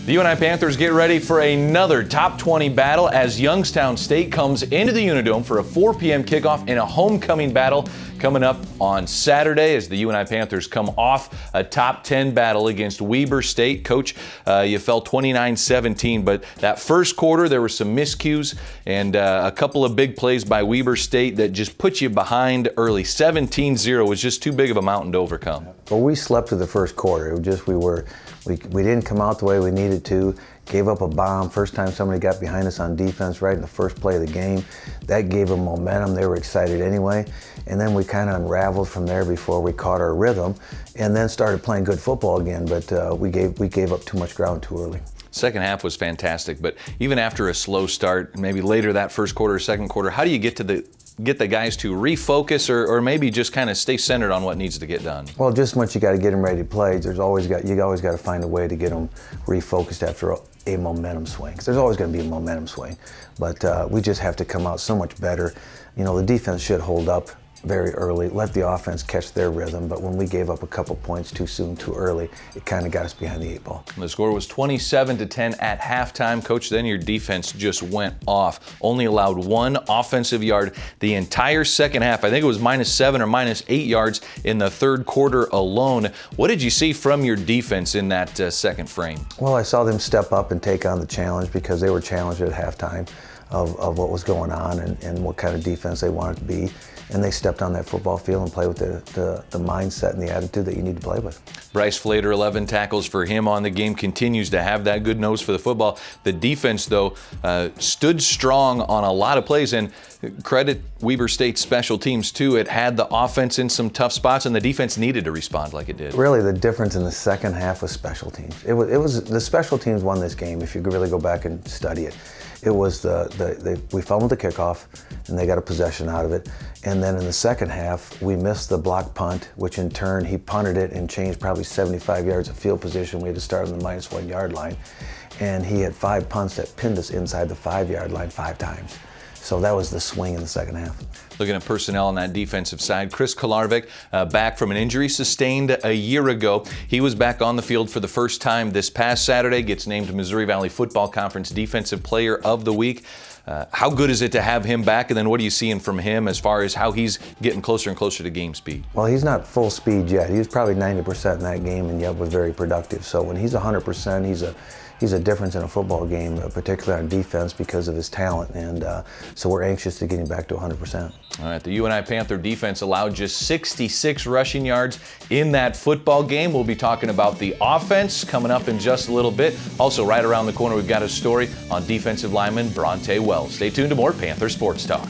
The UNI Panthers get ready for another top 20 battle as Youngstown State comes into the UNI-Dome for a 4 p.m. kickoff in a homecoming battle coming up on Saturday as the UNI Panthers come off a top 10 battle against Weber State. Coach, you fell 29-17, but that first quarter there were some miscues and a couple of big plays by Weber State that just put you behind early. 17-0 was just too big of a mountain to overcome. Well, we slept through the first quarter. It was just we didn't come out the way we needed to. Gave up a bomb. First time somebody got behind us on defense right in the first play of the game. That gave them momentum. They were excited anyway. And then we kind of unraveled from there before we caught our rhythm and then started playing good football again. But we gave up too much ground too early. Second half was fantastic, but even after a slow start, maybe later that first quarter or second quarter, how do you get the guys to refocus or maybe just kind of stay centered on what needs to get done? Well, just once you got to get them ready to play, you always got to find a way to get them refocused after a momentum swing. 'Cause there's always going to be a momentum swing, but we just have to come out so much better. You know, the defense should hold up very early, let the offense catch their rhythm, but when we gave up a couple points too soon, too early, it kind of got us behind the 8 ball. The score was 27-10 at halftime. Coach, then your defense just went off. Only allowed 1 offensive yard the entire second half. I think it was -7 or -8 yards in the third quarter alone. What did you see from your defense in that second frame? Well, I saw them step up and take on the challenge because they were challenged at halftime of what was going on and what kind of defense they wanted to be. And they stepped on that football field and played with the mindset and the attitude that you need to play with. Bryce Flater, 11 tackles for him on the game, continues to have that good nose for the football. The defense, though, stood strong on a lot of plays, and credit Weber State special teams, too. It had the offense in some tough spots, and the defense needed to respond like it did. Really, the difference in the second half was special teams. It was the special teams won this game, if you could really go back and study it. It was we fumbled the kickoff, and they got a possession out of it. And then in the second half, we missed the block punt, which in turn, he punted it and changed probably 75 yards of field position. We had to start on the -1 yard line. And he had 5 punts that pinned us inside the 5-yard line 5 times. So that was the swing in the second half. Looking at personnel on that defensive side, Chris Kolarvik, back from an injury sustained a year ago. He was back on the field for the first time this past Saturday, gets named Missouri Valley Football Conference Defensive Player of the Week. How good is it to have him back, and then what are you seeing from him as far as how he's getting closer and closer to game speed? Well, he's not full speed yet. He was probably 90% in that game and yet was very productive. So when he's 100%, he's a difference in a football game, particularly on defense because of his talent, and so we're anxious to get him back to 100%. All right, the UNI Panther defense allowed just 66 rushing yards in that football game. We'll be talking about the offense coming up in just a little bit. Also, right around the corner, we've got a story on defensive lineman Bronte Wells. Stay tuned to more Panther Sports Talk.